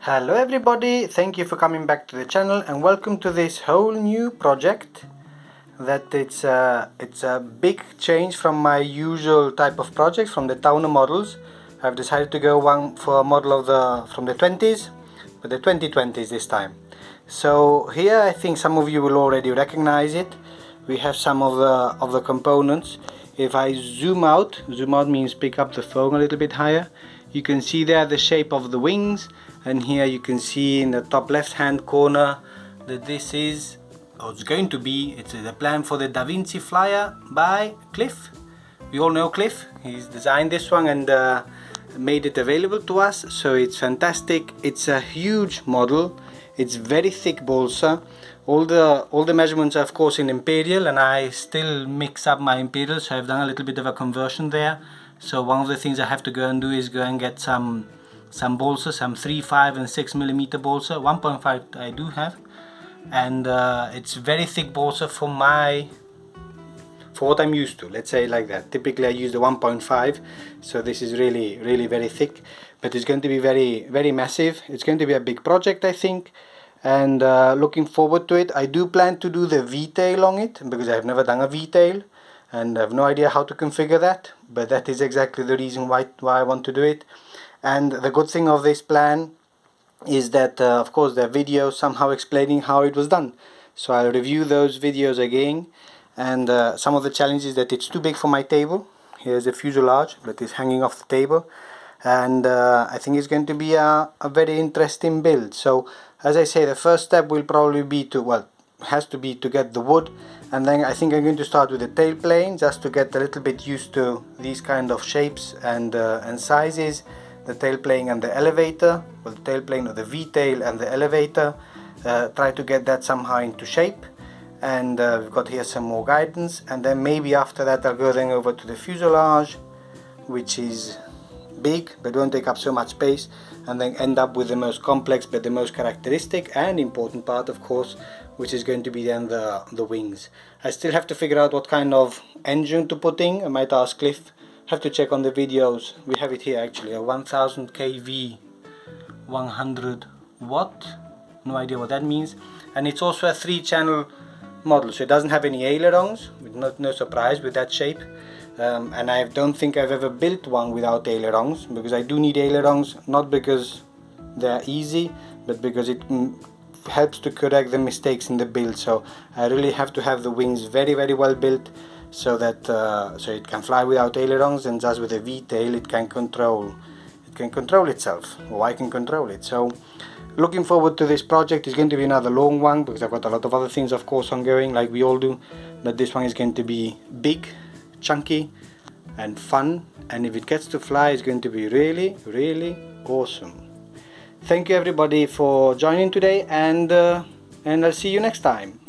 Hello everybody, thank you for coming back to the channel and welcome to this whole new project. It's a big change from my usual type of projects, from the Towner models. I've decided to go one for a model from the 20s, but the 2020s this time. So here I think some of you will already recognize it. We have some of the components. If I zoom out means pick up the phone a little bit higher, you can see there the shape of the wings, and here you can see in the top left hand corner that this is, or it's going to be, it's the plan for the Da Vinci Flyer by Cliff. We all know Cliff, he's designed this one and made it available to us, so it's fantastic. It's a huge model, it's very thick balsa. All the measurements are of course in imperial, and I still mix up my imperial, so I've done a little bit of a conversion there. So one of the things I have to go and do is go and get some balsa, some 3, 5 and 6 millimeter balsa. 1.5 I do have, and it's very thick balsa for what I'm used to, let's say like that. Typically I use the 1.5, so this is really very thick, but it's going to be very massive. It's going to be a big project, I think, and looking forward to it. I do plan to do the V-tail on it because I've never done a V-tail and I have no idea how to configure that, but that is exactly the reason why I want to do it. And the good thing of this plan is that of course there are videos somehow explaining how it was done, so I'll review those videos again. And some of the challenges that it's too big for my table. Here's a fuselage that is hanging off the table, and I think it's going to be a very interesting build. So as I say, the first step will probably be has to be to get the wood, and then I think I'm going to start with the tail plane just to get a little bit used to these kind of shapes and sizes. The tail plane and the elevator, or the tail plane or the V-tail and the elevator, try to get that somehow into shape. And we've got here some more guidance, and then maybe after that I'll go then over to the fuselage, which is big but won't take up so much space, and then end up with the most complex but the most characteristic and important part, of course, which is going to be then the wings. I still have to figure out what kind of engine to put in. I might ask Cliff, have to check on the videos. We have it here actually, a 1000 kV 100 watt, no idea what that means. And it's also a 3-channel model, so it doesn't have any ailerons, no surprise with that shape. And I don't think I've ever built one without ailerons, because I do need ailerons, not because they're easy, but because it helps to correct the mistakes in the build. So I really have to have the wings very well built, so that so it can fly without ailerons, and just with a V-tail it can control itself, or I can control it. So looking forward to this project. It's going to be another long one because I've got a lot of other things of course ongoing, like we all do, but this one is going to be big, chunky and fun, and if it gets to fly it's going to be really awesome. Thank you everybody for joining today, and I'll see you next time.